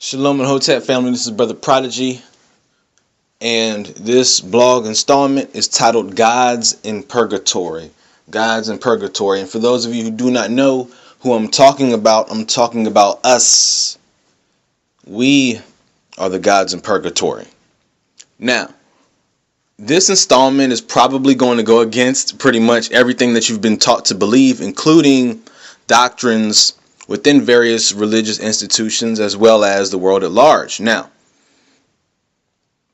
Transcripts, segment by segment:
Shalom and Hotep family, this is Brother Prodigy, and this blog installment is titled Gods in Purgatory. Gods in Purgatory. And for those of you who do not know who I'm talking about us. We are the gods in purgatory. Now, this installment is probably going to go against pretty much everything that you've been taught to believe, including doctrines within various religious institutions as well as the world at large. Now,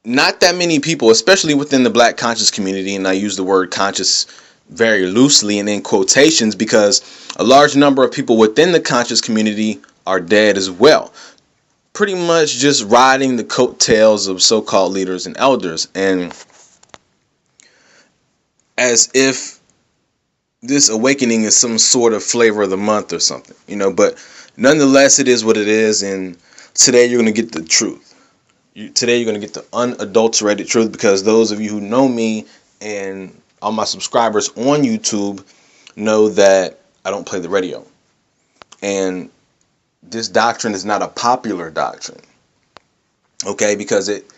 not that many people, especially within the black conscious community, and I use the word conscious very loosely and in quotations because a large number of people within the conscious community are dead as well. Pretty much just riding the coattails of so-called leaders and elders, and as if this awakening is some sort of flavor of the month or something, but nonetheless, it is what it is. And today you're going to get the truth. Today you're going to get the unadulterated truth, because those of you who know me and all my subscribers on YouTube know that I don't play the radio. And this doctrine is not a popular doctrine. Okay, because it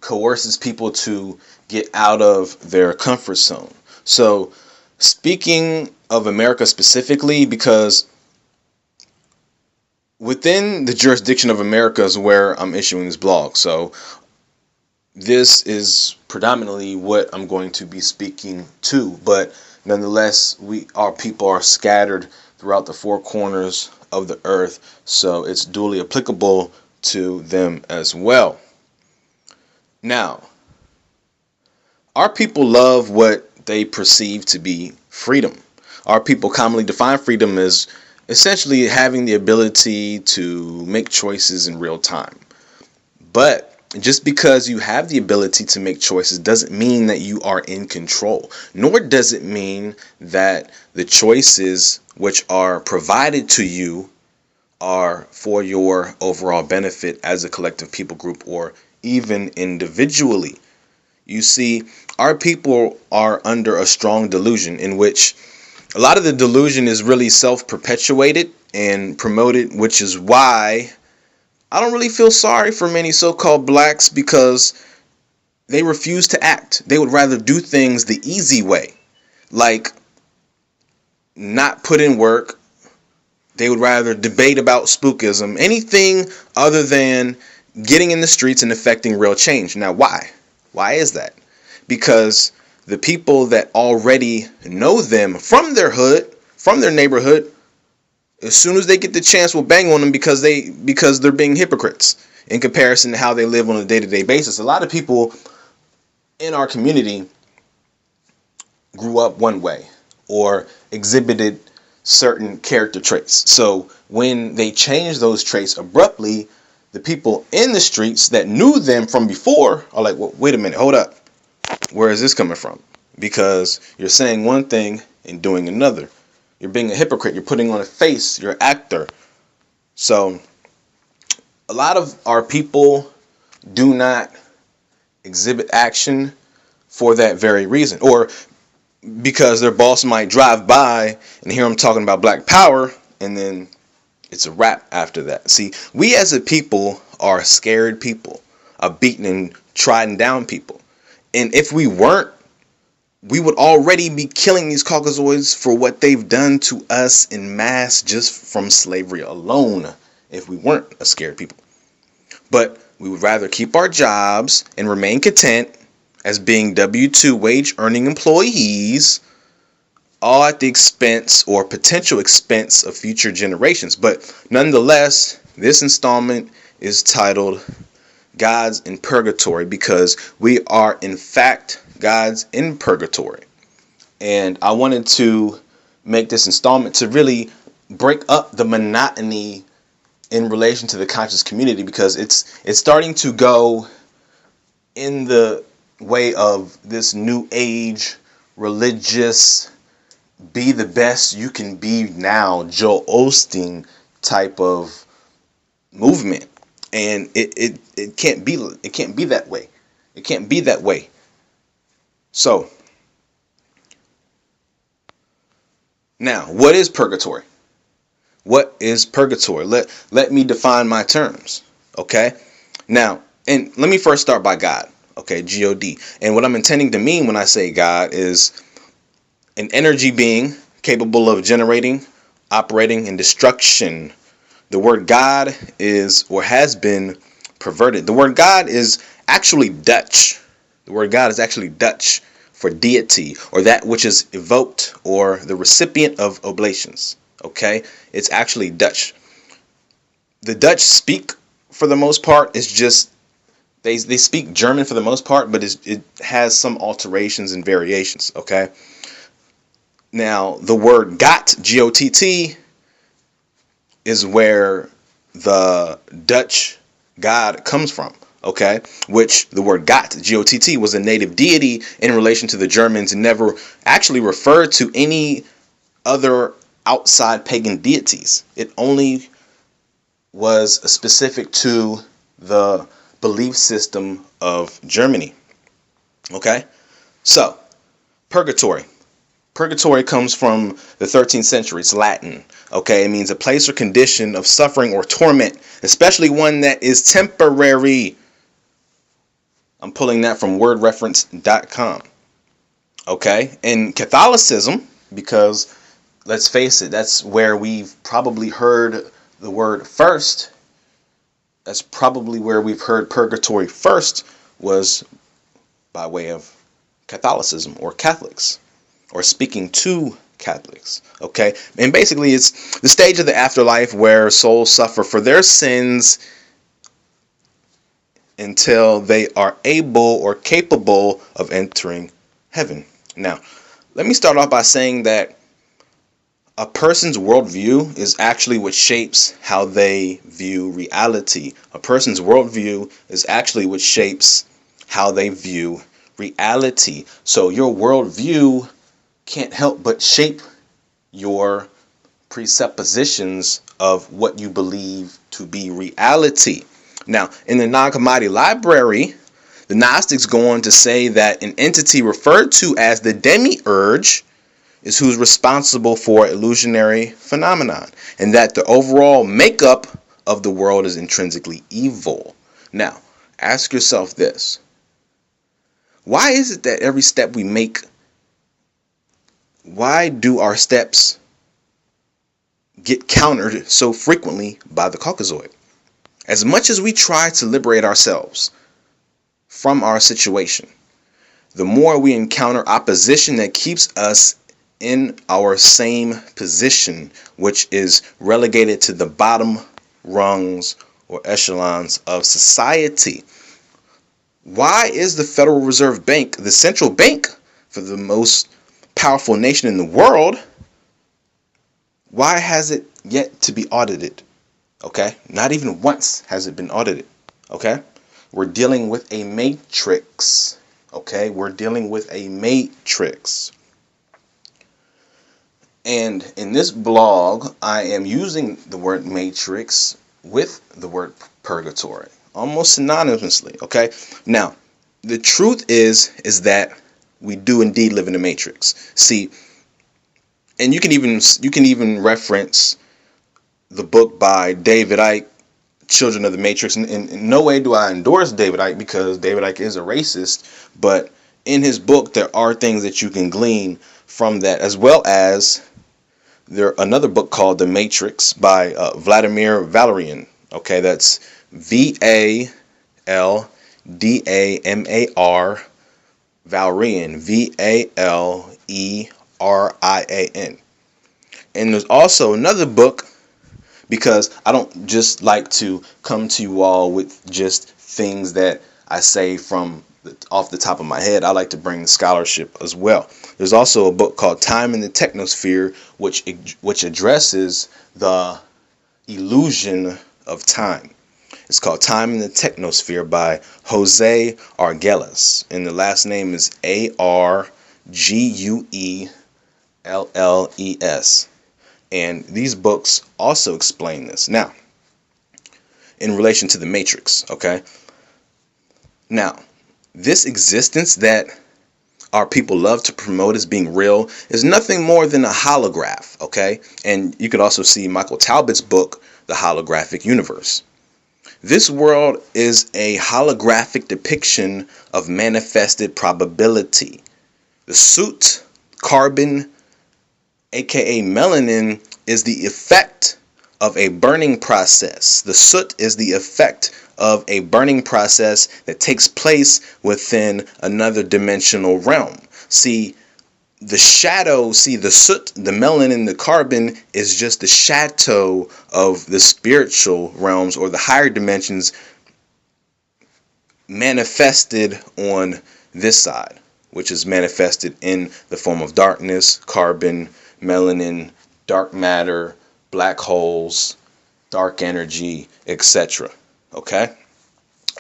coerces people to get out of their comfort zone. So, speaking of America specifically, because within the jurisdiction of America is where I'm issuing this blog. So this is predominantly what I'm going to be speaking to. But nonetheless, our people are scattered throughout the four corners of the earth. So it's duly applicable to them as well. Now, our people love what they perceive to be freedom. Our people commonly define freedom as essentially having the ability to make choices in real time. But just because you have the ability to make choices doesn't mean that you are in control, nor does it mean that the choices which are provided to you are for your overall benefit as a collective people group or even individually. You see, our people are under a strong delusion in which a lot of the delusion is really self-perpetuated and promoted, which is why I don't really feel sorry for many so-called blacks, because they refuse to act. They would rather do things the easy way, like not put in work. They would rather debate about spookism, anything other than getting in the streets and affecting real change. Now, why? Why is that? Because the people that already know them from their hood, from their neighborhood, as soon as they get the chance, will bang on them because they're being hypocrites in comparison to how they live on a day-to-day basis. A lot of people in our community grew up one way or exhibited certain character traits. So when they change those traits abruptly, the people in the streets that knew them from before are like, well, wait a minute, hold up. Where is this coming from? Because you're saying one thing and doing another. You're being a hypocrite. You're putting on a face. You're an actor. So a lot of our people do not exhibit action for that very reason, or because their boss might drive by and hear them talking about black power, and then it's a wrap after that. See, we as a people are scared people, are beaten and trodden down people. And if we weren't, we would already be killing these Caucasoids for what they've done to us in mass just from slavery alone, if we weren't a scared people. But we would rather keep our jobs and remain content as being W-2 wage earning employees, all at the expense or potential expense of future generations. But nonetheless, this installment is titled Gods in Purgatory, because we are in fact gods in purgatory. And I wanted to make this installment to really break up the monotony in relation to the conscious community, because it's starting to go in the way of this new age religious be the best you can be now, Joel Osteen type of movement. And it can't be that way. It can't be that way. So now, what is purgatory? What is purgatory? Let me define my terms. Okay. Now, and let me first start by God. Okay, God. And what I'm intending to mean when I say God is an energy being capable of generating, operating, and destruction. The word God is or has been perverted. The word God is actually Dutch. The word God is actually Dutch for deity, or that which is evoked, or the recipient of oblations. Okay, it's actually Dutch. The Dutch speak, for the most part, it's just they speak German for the most part, but it has some alterations and variations. Okay. Now the word Gott, Gott, is where the Dutch God comes from. Okay, which the word Gott, Gott, was a native deity in relation to the Germans, and never actually referred to any other outside pagan deities. It only was specific to the belief system of Germany. Okay, so purgatory. Purgatory comes from the 13th century. It's Latin. Okay, it means a place or condition of suffering or torment, especially one that is temporary. I'm pulling that from wordreference.com. Okay, in Catholicism, because let's face it, that's where we've probably heard the word first. That's probably where we've heard purgatory first, was by way of Catholicism or Catholics, or speaking to Catholics. Okay, and basically it's the stage of the afterlife where souls suffer for their sins until they are able or capable of entering heaven. Now, let me start off by saying that a person's worldview is actually what shapes how they view reality. A person's worldview is actually what shapes how they view reality. So your worldview can't help but shape your presuppositions of what you believe to be reality. Now, in the Nag Hammadi library, the Gnostics go on to say that an entity referred to as the demiurge is who's responsible for illusionary phenomenon, and that the overall makeup of the world is intrinsically evil. Now, ask yourself this. Why is it that every step we make, why do our steps get countered so frequently by the Caucasoid? As much as we try to liberate ourselves from our situation, the more we encounter opposition that keeps us in our same position, which is relegated to the bottom rungs or echelons of society. Why is the Federal Reserve Bank, the central bank for the most powerful nation in the world, why has it yet to be audited? Okay, not even once has it been audited. Okay, we're dealing with a matrix. Okay, we're dealing with a matrix. And in this blog, I am using the word matrix with the word purgatory, almost synonymously. Okay, now the truth is that we do indeed live in a matrix. See, and you can even reference the book by David Icke, Children of the Matrix. And in no way do I endorse David Icke, because David Icke is a racist. But in his book, there are things that you can glean from that, as well as another book called The Matrix by Vladimir Valerian. Okay, that's Valdamar Valerian, Valerian. And there's also another book, because I don't just like to come to you all with just things that I say from off the top of my head. I like to bring the scholarship as well. There's also a book called Time in the Technosphere, which addresses the illusion of time. It's called Time in the Technosphere by Jose Arguelles, and the last name is Arguelles. And these books also explain this. Now, in relation to the matrix, okay? Now, this existence that our people love to promote as being real is nothing more than a holograph, okay? And you could also see Michael Talbot's book, The Holographic Universe. This world is a holographic depiction of manifested probability. The soot, carbon, aka melanin, is the effect of a burning process. The soot is the effect of a burning process that takes place within another dimensional realm. See, the shadow, the soot, the melanin, the carbon is just the shadow of the spiritual realms or the higher dimensions manifested on this side, which is manifested in the form of darkness, carbon, melanin, dark matter, black holes, dark energy, etc. Okay?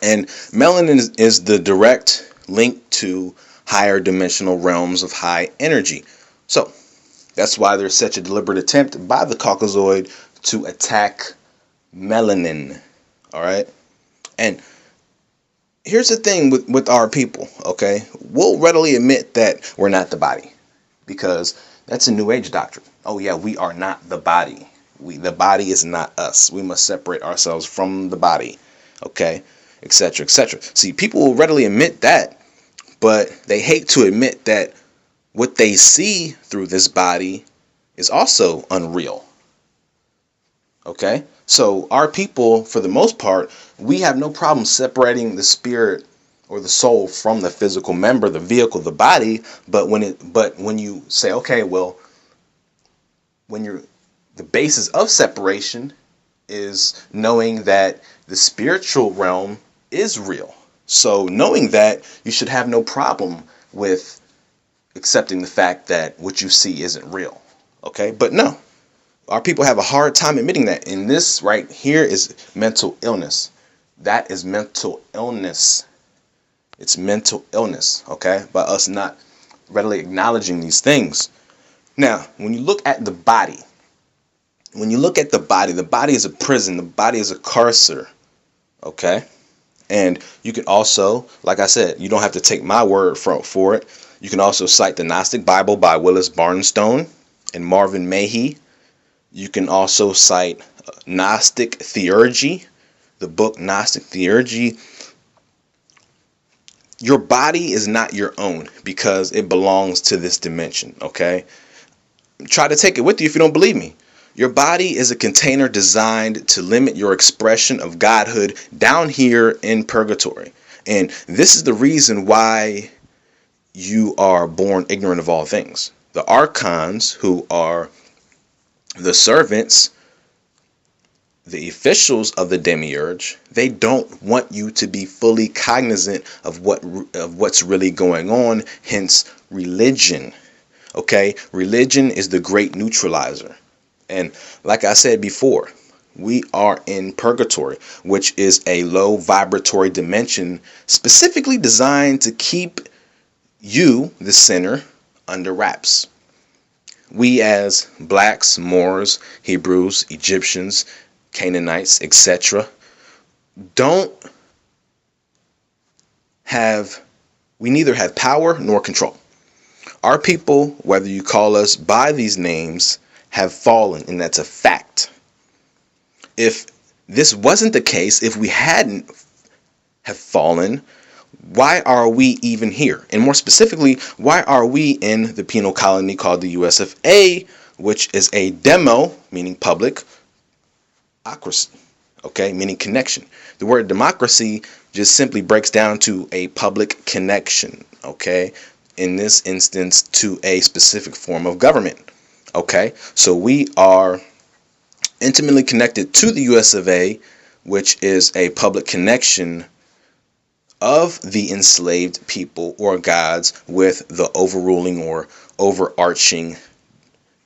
And melanin is the direct link to higher dimensional realms of high energy. So that's why there's such a deliberate attempt by the Caucasoid to attack melanin. All right? And here's the thing with our people, okay? We'll readily admit that we're not the body, because that's a New Age doctrine. Oh yeah, we are not the body. The body is not us. We must separate ourselves from the body, okay, etc., etc. See, people will readily admit that, but they hate to admit that what they see through this body is also unreal. Okay? So our people, for the most part, we have no problem separating the spirit or the soul from the physical member, the vehicle, the body. But when you say, okay, well, the basis of separation is knowing that the spiritual realm is real. So knowing that, you should have no problem with accepting the fact that what you see isn't real. Okay? But no. Our people have a hard time admitting that. And this right here is mental illness. That is mental illness. It's mental illness, okay? By us not readily acknowledging these things. Now, when you look at the body, the body is a prison. The body is a carcer, okay? And you can also, like I said, you don't have to take my word for it. You can also cite the Gnostic Bible by Willis Barnstone and Marvin Mahey. You can also cite Gnostic Theurgy, the book Gnostic Theurgy. Your body is not your own because it belongs to this dimension, okay? Try to take it with you if you don't believe me. Your body is a container designed to limit your expression of godhood down here in purgatory. And this is the reason why you are born ignorant of all things. The archons, who are the servants, the officials of the demiurge, they don't want you to be fully cognizant of what's really going on. Hence, religion. Okay, religion is the great neutralizer. And like I said before, we are in purgatory, which is a low vibratory dimension specifically designed to keep you, the sinner, under wraps. We as blacks, Moors, Hebrews, Egyptians, Canaanites, etc. We neither have power nor control. Our people, whether you call us by these names, have fallen, and that's a fact. If this wasn't the case, if we hadn't have fallen, why are we even here? And more specifically, why are we in the penal colony called the US of A, which is a demo, meaning public, ocracy, okay, meaning connection. The word democracy just simply breaks down to a public connection, okay, in this instance to a specific form of government, okay. So we are intimately connected to the US of A, which is a public connection of the enslaved people or gods with the overruling or overarching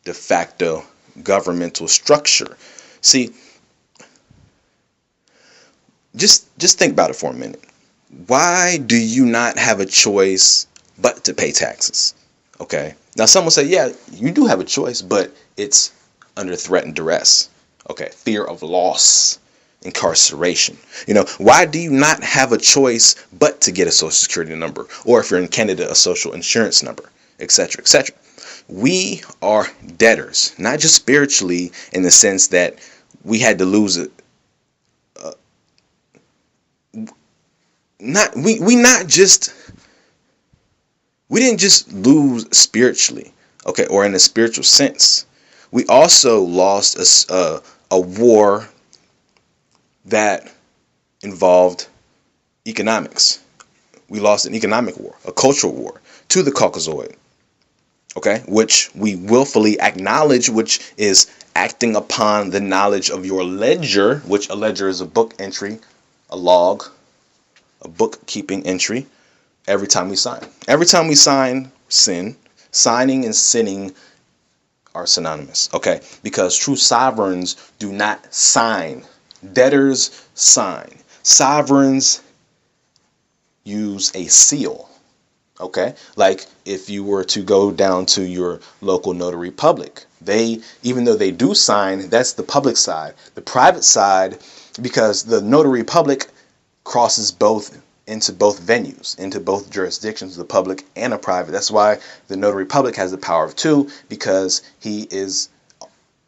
de facto governmental structure. See, just think about it for a minute. Why do you not have a choice but to pay taxes? Okay. Now some will say, yeah, you do have a choice, but it's under threat and duress. Okay. Fear of loss. incarceration. Why do you not have a choice but to get a social security number, or if you're in Canada, a social insurance number, etc., etc.? We are debtors, not just spiritually in the sense that we had to lose it. We didn't just lose spiritually, okay, or in a spiritual sense. We also lost a war that involved economics. We lost an economic war, a cultural war to the Caucasoid, okay, which we willfully acknowledge, which is acting upon the knowledge of your ledger, which a ledger is a book entry, a log, a bookkeeping entry. Every time we sign, sin. Signing and sinning are synonymous, okay? Because true sovereigns do not sign. Debtors sign. Sovereigns use a seal, okay? Like if you were to go down to your local notary public, even though they do sign, that's the public side. The private side, because the notary public crosses into both venues, into both jurisdictions, the public and a private. That's why the notary public has the power of two, because he is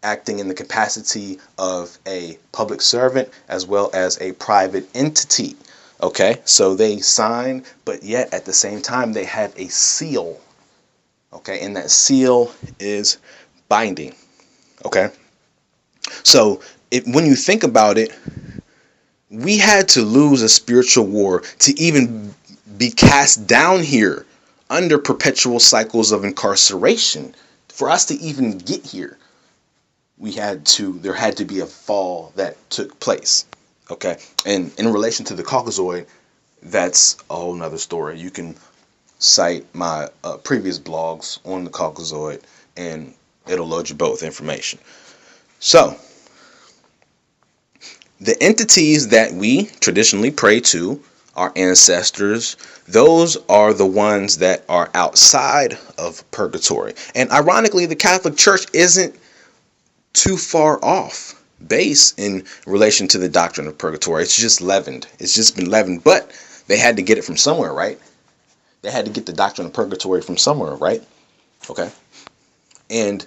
acting in the capacity of a public servant as well as a private entity. Okay, so they sign, but yet at the same time they have a seal. Okay, and that seal is binding. Okay, so when you think about it, we had to lose a spiritual war to even be cast down here under perpetual cycles of incarceration. For us to even get here, there had to be a fall that took place. Okay. And in relation to the Caucasoid, that's a whole nother story. You can cite my previous blogs on the Caucasoid and it'll load you both information. So, the entities that we traditionally pray to, our ancestors, those are the ones that are outside of purgatory. And ironically, the Catholic Church isn't too far off base in relation to the doctrine of purgatory. It's just leavened. It's just been leavened. But they had to get it from somewhere, right? They had to get the doctrine of purgatory from somewhere, right? Okay. And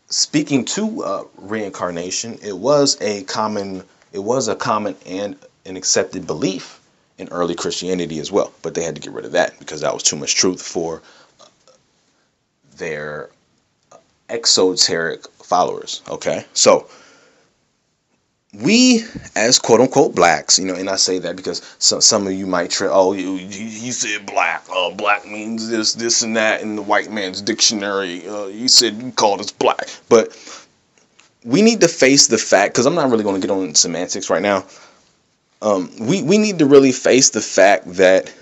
speaking to reincarnation, it was a common and an accepted belief in early Christianity as well. But they had to get rid of that because that was too much truth for their exoteric followers. Okay, so we as quote unquote blacks, and I say that because some of you might try, he said black, black means this and that in the white man's dictionary. You said you called us black, but we need to face the fact, because I'm not really going to get on semantics right now. We need to really face the fact that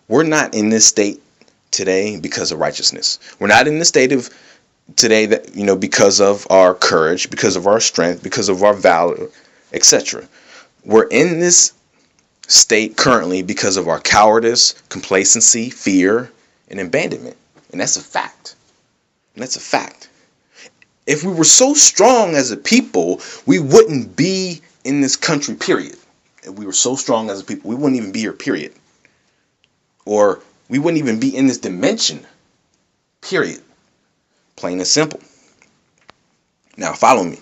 we're not in this state today because of righteousness. We're not in the state of today that, because of our courage, because of our strength, because of our valor, etc. We're in this state currently because of our cowardice, complacency, fear, and abandonment. And that's a fact. If we were so strong as a people, we wouldn't be in this country, period. If we were so strong as a people, we wouldn't even be here, period. Or we wouldn't even be in this dimension, period. Plain and simple. Now, follow me.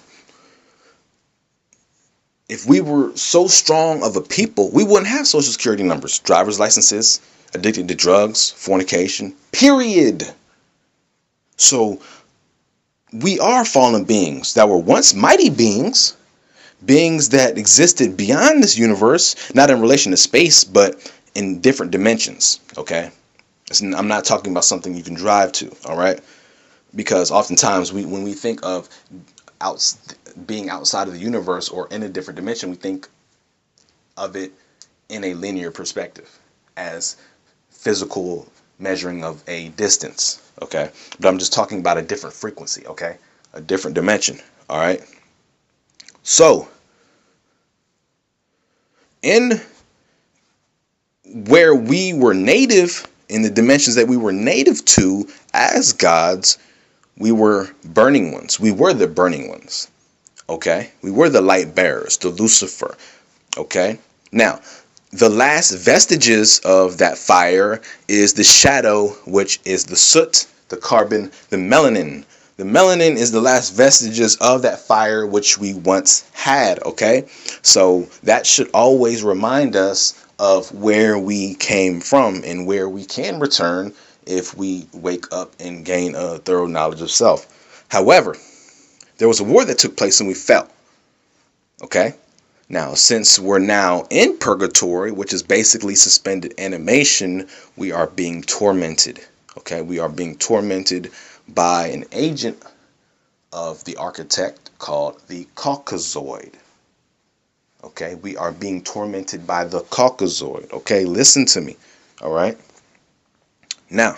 If we were so strong of a people, we wouldn't have social security numbers, driver's licenses, addicted to drugs, fornication, period. So, we are fallen beings that were once mighty beings that existed beyond this universe, not in relation to space, but in different dimensions, okay? I'm not talking about something you can drive to, all right? Because oftentimes when we think of being outside of the universe or in a different dimension, we think of it in a linear perspective as physical measuring of a distance. Okay, but I'm just talking about a different frequency, okay? A different dimension, all right? So, in where we were native, in the dimensions that we were native to as gods, we were burning ones. We were the burning ones. Okay, we were the light bearers, the Lucifer. Okay, now the last vestiges of that fire is the shadow, which is the soot, the carbon, the melanin. The melanin is the last vestiges of that fire which we once had. Okay, so that should always remind us of where we came from and where we can return if we wake up and gain a thorough knowledge of self. However, there was a war that took place and we fell. Okay, now since we're now in purgatory, which is basically suspended animation, we are being tormented. Okay, we are being tormented by an agent of the architect called the Caucasoid. Okay, we are being tormented by the Caucasoid. Okay, listen to me. All right, now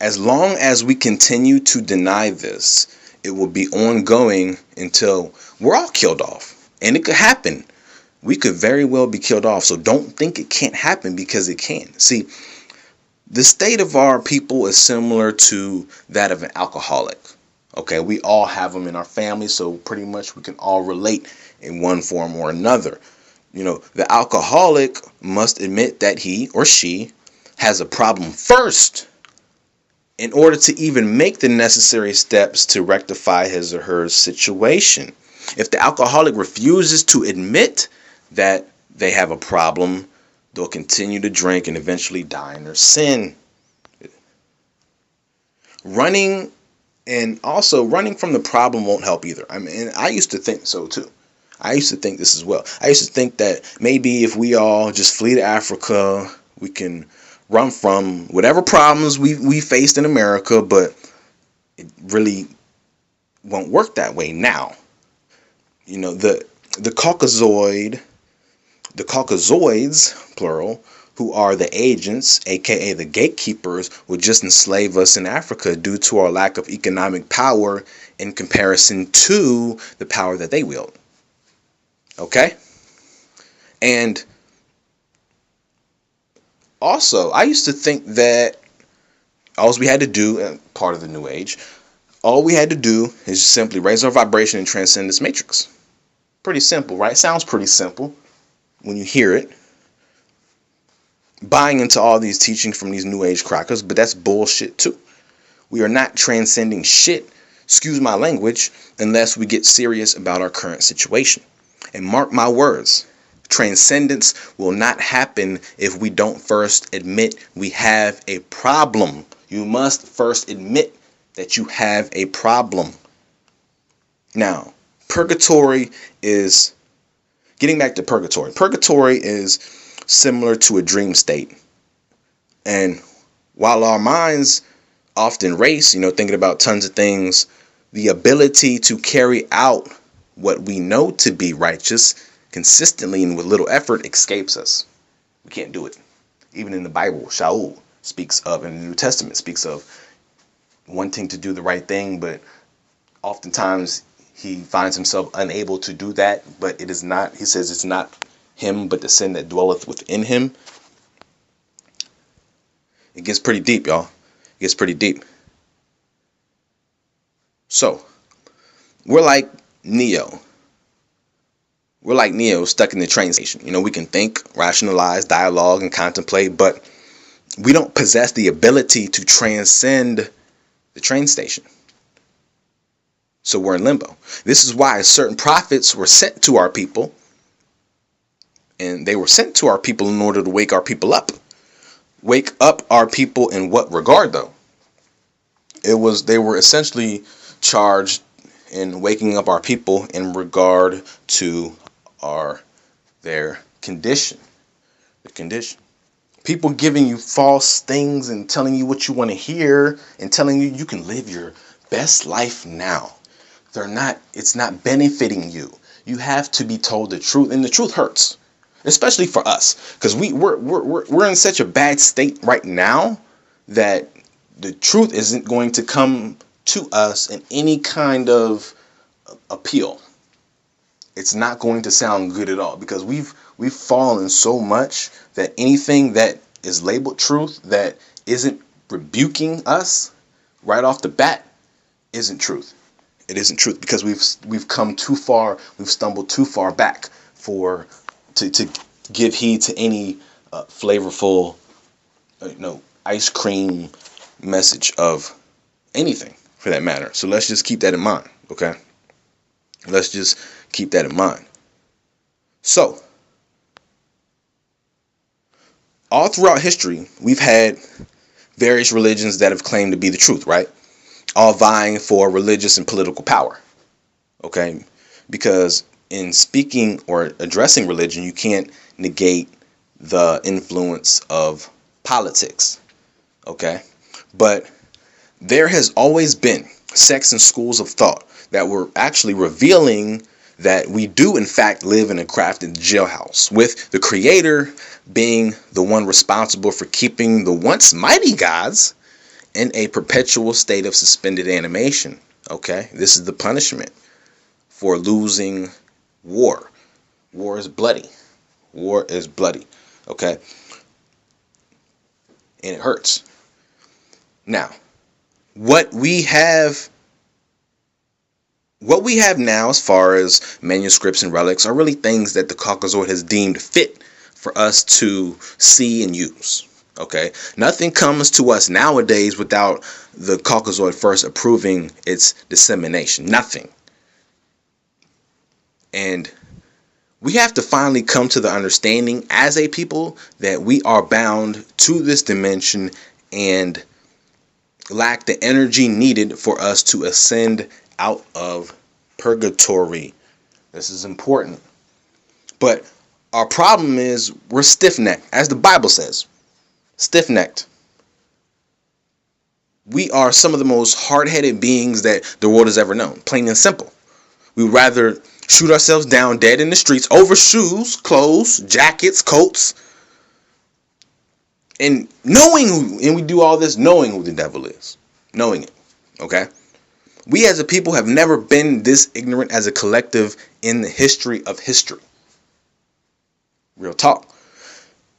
as long as we continue to deny this, it will be ongoing until we're all killed off. And it could happen. We could very well be killed off. So don't think it can't happen, because it can. See, the state of our people is similar to that of an alcoholic. Okay, we all have them in our family, so pretty much we can all relate in one form or another. You know, the alcoholic must admit that he or she has a problem first in order to even make the necessary steps to rectify his or her situation. If the alcoholic refuses to admit that they have a problem, they'll continue to drink and eventually die in their sin. Running from the problem won't help either. I mean, I used to think so too. I used to think this as well. I used to think that maybe if we all just flee to Africa, we can run from whatever problems we faced in America, but it really won't work that way now. You know, the Caucasoids, plural, who are the agents, aka the gatekeepers, would just enslave us in Africa due to our lack of economic power in comparison to the power that they wield. Okay? And also, I used to think that all we had to do, part of the New Age, all we had to do is simply raise our vibration and transcend this matrix. Pretty simple, right? Sounds pretty simple when you hear it. Buying into all these teachings from these New Age crackers, but that's bullshit too. We are not transcending shit, excuse my language, unless we get serious about our current situation. And mark my words, transcendence will not happen if we don't first admit we have a problem. You must first admit that you have a problem. Now, purgatory is, getting back to purgatory. Purgatory is similar to a dream state. And while our minds often race, thinking about tons of things, the ability to carry out what we know to be righteous consistently and with little effort escapes us. We can't do it. Even in the Bible, Shaul speaks of, in the New Testament speaks of wanting to do the right thing, but oftentimes he finds himself unable to do that. But it is not, he says, it's not him, but the sin that dwelleth within him. It gets pretty deep, y'all. It gets pretty deep. So, we're like Neo. We're like Neo stuck in the train station. We can think, rationalize, dialogue, and contemplate, but we don't possess the ability to transcend the train station. So we're in limbo. This is why certain prophets were sent to our people. And they were sent to our people in order to wake our people up. Wake up our people in what regard, though? They were essentially charged in waking up our people in regard to their condition. The condition. People giving you false things and telling you what you want to hear and telling you can live your best life now. It's not benefiting you. You have to be told the truth, and the truth hurts. Especially for us, because we're in such a bad state right now that the truth isn't going to come to us in any kind of appeal. It's not going to sound good at all, because we've fallen so much that anything that is labeled truth that isn't rebuking us right off the bat isn't truth. It isn't truth because we've come too far. We've stumbled too far back to give heed to any flavorful, ice cream message of anything for that matter. So let's just keep that in mind, okay? Let's just keep that in mind. So, all throughout history, we've had various religions that have claimed to be the truth, right? All vying for religious and political power, okay? Because in speaking or addressing religion, you can't negate the influence of politics, okay? But there has always been sects and schools of thought that were actually revealing that we do in fact live in a crafted jailhouse, with the creator being the one responsible for keeping the once mighty gods in a perpetual state of suspended animation. Okay, this is the punishment for losing war. War is bloody. War is bloody. Okay, and it hurts. Now, what we have now as far as manuscripts and relics are really things that the Caucasoid has deemed fit for us to see and use. Okay, nothing comes to us nowadays without the Caucasoid first approving its dissemination. Nothing. And we have to finally come to the understanding as a people that we are bound to this dimension and lack the energy needed for us to ascend out of purgatory. This is important. But our problem is we're stiff-necked, as the Bible says. Stiff-necked. We are some of the most hard-headed beings that the world has ever known. Plain and simple. We'd rather shoot ourselves down dead in the streets over shoes, clothes, jackets, coats. And we do all this knowing who the devil is. Knowing it. Okay? We as a people have never been this ignorant as a collective in the history of history. Real talk.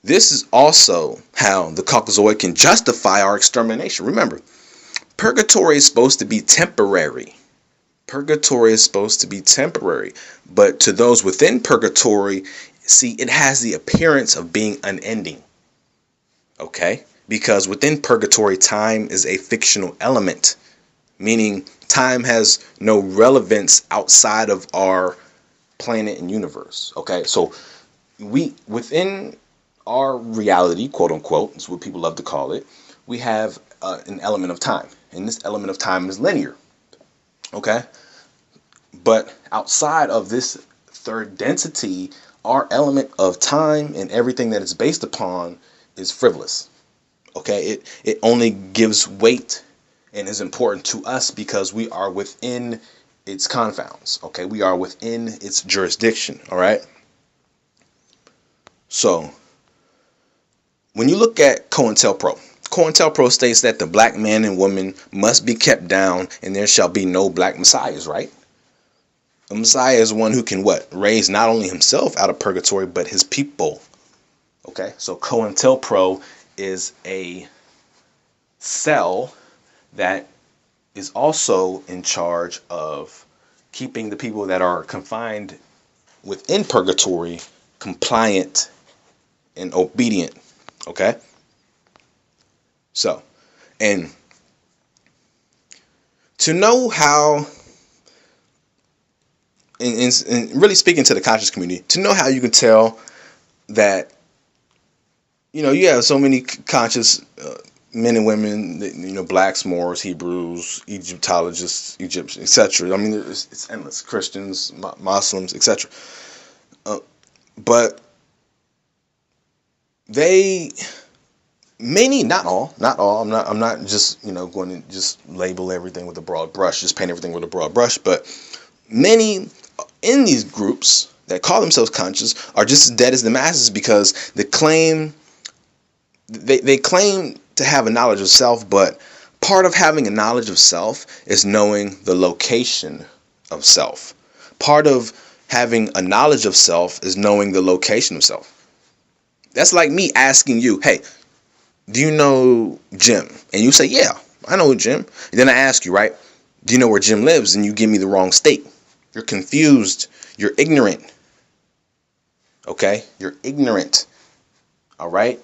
This is also how the Caucasoid can justify our extermination. Remember, purgatory is supposed to be temporary. Purgatory is supposed to be temporary. But to those within purgatory, see, it has the appearance of being unending. Okay? Because within purgatory, time is a fictional element. Meaning time has no relevance outside of our planet and universe. Okay? So within our reality, quote unquote, is what people love to call it, we have an element of time. And this element of time is linear. Okay? But outside of this third density, our element of time and everything that it's based upon is frivolous. Okay? It only gives weight and is important to us because we are within its confounds. Okay? We are within its jurisdiction. All right? So, when you look at COINTELPRO states that the black man and woman must be kept down and there shall be no black messiahs, right? A messiah is one who can what? Raise not only himself out of purgatory, but his people. Okay, so COINTELPRO is a cell that is also in charge of keeping the people that are confined within purgatory compliant and obedient. Okay? So, and to know how, and really speaking to the conscious community, to know how you can tell that, you have so many conscious men and women, blacks, Moors, Hebrews, Egyptologists, Egyptians, etc. I mean, it's endless. Christians, Muslims, etc. But many, not all. I'm not just, going to just label everything with a broad brush, just paint everything with a broad brush. But many in these groups that call themselves conscious are just as dead as the masses because they claim to have a knowledge of self, but part of having a knowledge of self is knowing the location of self. Part of having a knowledge of self is knowing the location of self. That's like me asking you, hey, do you know Jim? And you say, yeah, I know Jim. And then I ask you, right, Do you know where Jim lives? And you give me the wrong state. You're confused. You're ignorant. Okay? You're ignorant. All right?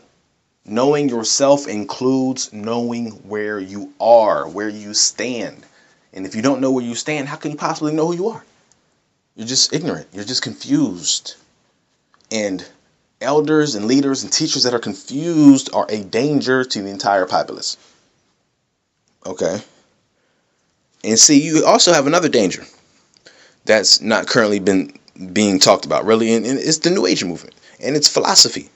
Knowing yourself includes knowing where you are, where you stand. And if you don't know where you stand, how can you possibly know who you are? You're just ignorant. You're just confused. And elders and leaders and teachers that are confused are a danger to the entire populace. Okay? And see, you also have another danger that's not currently being talked about, really, and it's the New Age movement and its philosophy.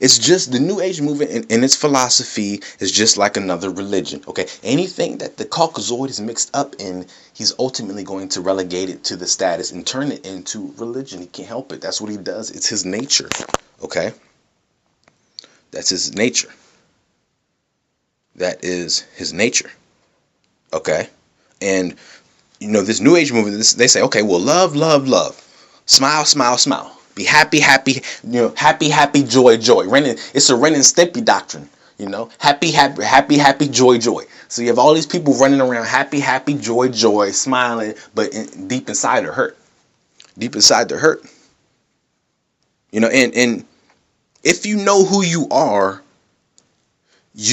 It's just the New Age movement and its philosophy is just like another religion. Okay, anything that the Caucasoid is mixed up in, he's ultimately going to relegate it to the status and turn it into religion. He can't help it. That's what he does. It's his nature. Okay, that's his nature. That is his nature. Okay, and you know this New Age movement. They say, okay, well, love, love, love, smile, smile, smile. Be happy, happy, happy, happy, joy, joy. It's a Ren and Stimpy doctrine, happy, happy, happy, happy, joy, joy. So you have all these people running around happy, happy, joy, joy, smiling, but deep inside they're hurt. Deep inside they're hurt. And if you know who you are, if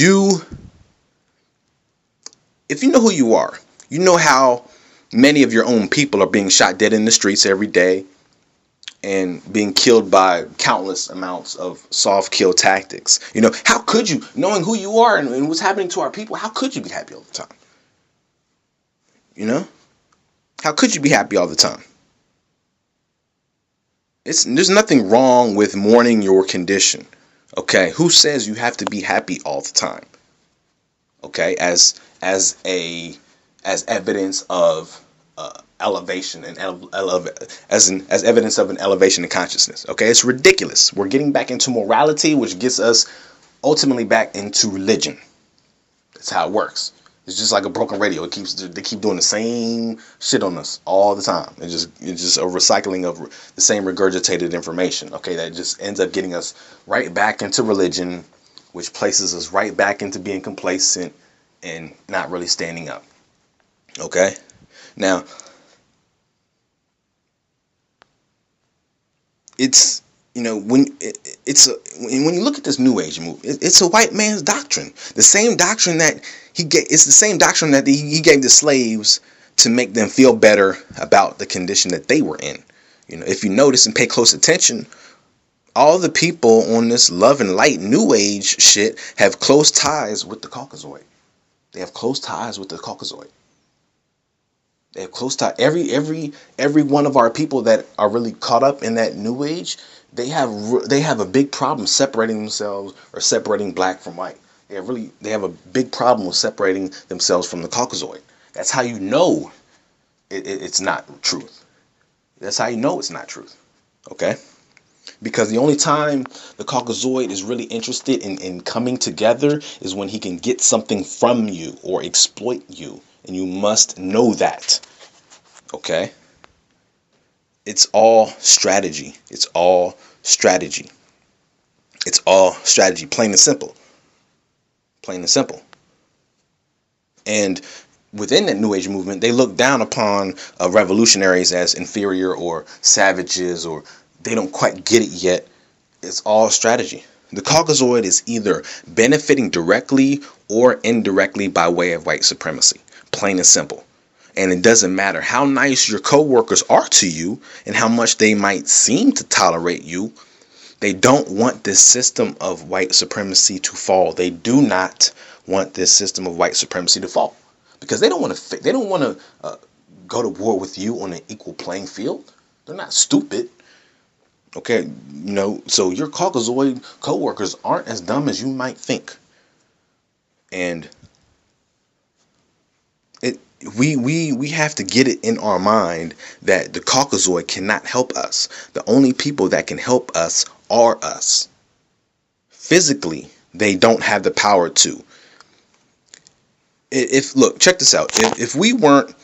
you know who you are, you know how many of your own people are being shot dead in the streets every day and being killed by countless amounts of soft kill tactics. How could you, knowing who you are and what's happening to our people, how could you be happy all the time? How could you be happy all the time? There's nothing wrong with mourning your condition. Okay, who says you have to be happy all the time? Okay, as evidence of elevation and as evidence of an elevation in consciousness. Okay, it's ridiculous. We're getting back into morality, which gets us ultimately back into religion. That's how it works. It's just like a broken radio. They keep doing the same shit on us all the time. It's just a recycling of the same regurgitated information. Okay, that just ends up getting us right back into religion, which places us right back into being complacent and not really standing up. Okay, now it's when you look at this New Age movement, it's a white man's doctrine. The same doctrine that it's the same doctrine that he gave the slaves to make them feel better about the condition that they were in. If you notice and pay close attention, all the people on this love and light New Age shit have close ties with the Caucasoid. They have close ties with the Caucasoid. They have close ties. Every one of our people that are really caught up in that New Age, they have a big problem separating themselves or separating black from white. They have a big problem with separating themselves from the Caucasoid. That's how you know it's not truth. That's how you know it's not truth. Okay? Because the only time the Caucasoid is really interested in coming together is when he can get something from you or exploit you. And you must know that. Okay? It's all strategy. It's all strategy. It's all strategy. Plain and simple. Plain and simple. And within that New Age movement, they look down upon revolutionaries as inferior or savages, or they don't quite get it yet. It's all strategy. The Caucasoid is either benefiting directly or indirectly by way of white supremacy. Plain and simple. And it doesn't matter how nice your co-workers are to you and how much they might seem to tolerate you. They don't want this system of white supremacy to fall. They do not want this system of white supremacy to fall because they don't want to go to war with you on an equal playing field. They're not stupid. Okay, so your Caucasoid co-workers aren't as dumb as you might think. And we have to get it in our mind that the Caucasoid cannot help us. The only people that can help us are us. Physically, they don't have the power to. Look, check this out. If we weren't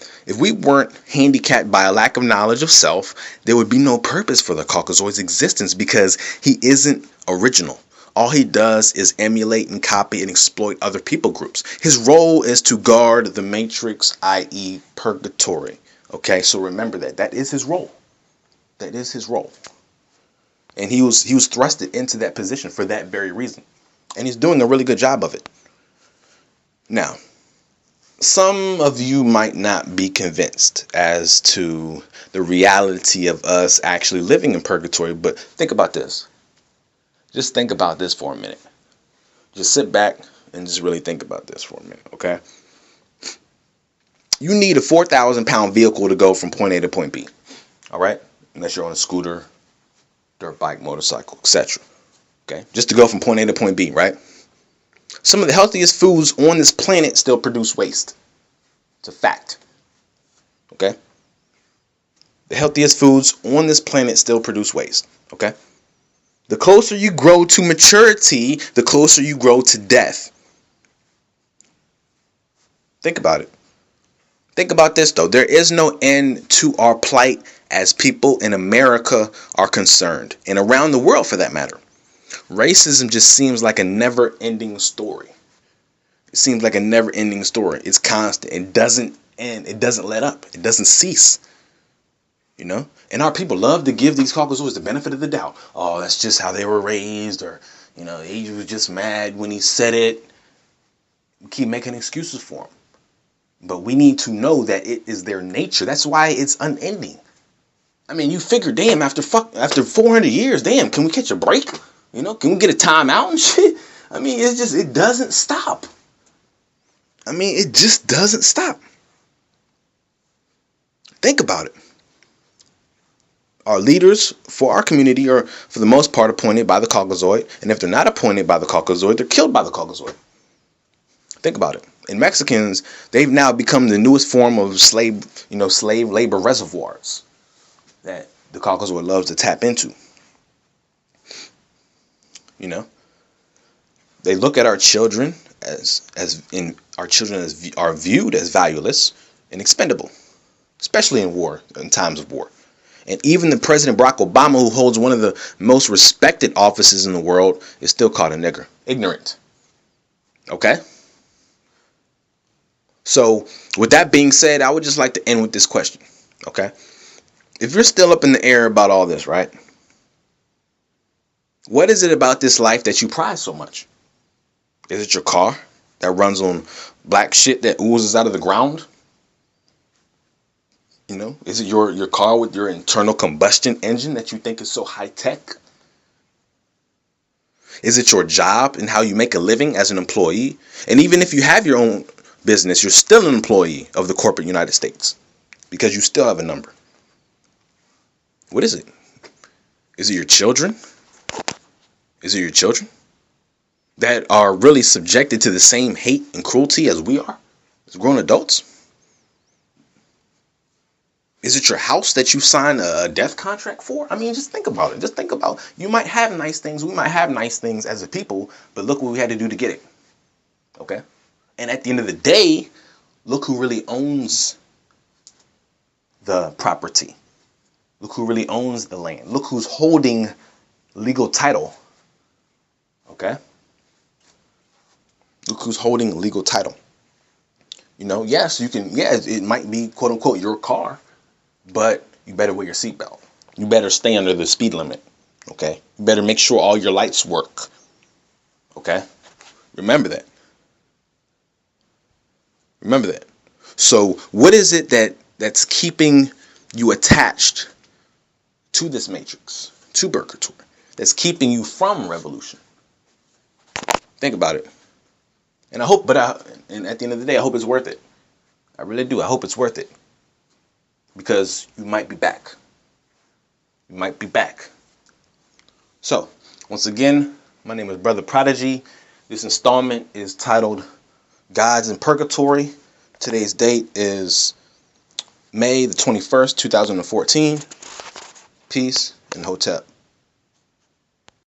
handicapped by a lack of knowledge of self, there would be no purpose for the Caucasoid's existence because he isn't original. All he does is emulate and copy and exploit other people groups. His role is to guard the matrix, i.e. purgatory. Okay, so remember that. That is his role. That is his role. And he was thrusted into that position for that very reason. And he's doing a really good job of it. Now, some of you might not be convinced as to the reality of us actually living in purgatory, but think about this. Just think about this for a minute. Just sit back and just really think about this for a minute, okay? You need a 4,000-pound vehicle to go from point A to point B, all right? Unless you're on a scooter, dirt bike, motorcycle, etc. Okay, just to go from point A to point B, right? Some of the healthiest foods on this planet still produce waste. It's a fact. Okay? The healthiest foods on this planet still produce waste. Okay? The closer you grow to maturity, the closer you grow to death. Think about it. Think about this, though. There is no end to our plight as people in America are concerned, and around the world for that matter. Racism just seems like a never-ending story. It seems like a never-ending story. It's constant. It doesn't end. It doesn't let up. It doesn't cease. You know? And our people love to give these Caucasoids the benefit of the doubt. Oh, that's just how they were raised, or, you know, he was just mad when he said it. We keep making excuses for them. But we need to know that it is their nature. That's why it's unending. I mean, you figure, damn, after 400 years, damn, can we catch a break? You know, can we get a timeout and shit? I mean, it doesn't stop. I mean, it just doesn't stop. Think about it. Our leaders for our community are, for the most part, appointed by the Caucasoid. And if they're not appointed by the Caucasoid, they're killed by the Caucasoid. Think about it. And Mexicans, they've now become the newest form of slave labor reservoirs that the Caucasoid loves to tap into. You know, they look at our children are viewed as valueless and expendable, especially in times of war. And even the President Barack Obama, who holds one of the most respected offices in the world, is still called a nigger. Ignorant. Okay? So, with that being said, I would just like to end with this question. Okay? If you're still up in the air about all this, right? What is it about this life that you prize so much? Is it your car that runs on black shit that oozes out of the ground? You know, is it your car with your internal combustion engine that you think is so high tech? Is it your job and how you make a living as an employee? And even if you have your own business, you're still an employee of the corporate United States because you still have a number. What is it? Is it your children? Is it your children that are really subjected to the same hate and cruelty as we are as grown adults? Is it your house that you sign a death contract for? I mean, just think about it. Just think about, you might have nice things. We might have nice things as a people, but look what we had to do to get it. Okay? And at the end of the day, look who really owns the property. Look who really owns the land. Look who's holding legal title. Okay? Look who's holding legal title. You know, yes, you can, it might be quote unquote your car, but you better wear your seatbelt. You better stay under the speed limit. Okay? You better make sure all your lights work. Okay? Remember that. Remember that. So what is it that's keeping you attached to this matrix, to Purgatory, that's keeping you from revolution? Think about it. And and at the end of the day, I hope it's worth it. I really do. I hope it's worth it. Because you might be back. You might be back. So, once again, my name is Brother Prodigy. This installment is titled Gods in Purgatory. Today's date is May the 21st, 2014. Peace and Hotep.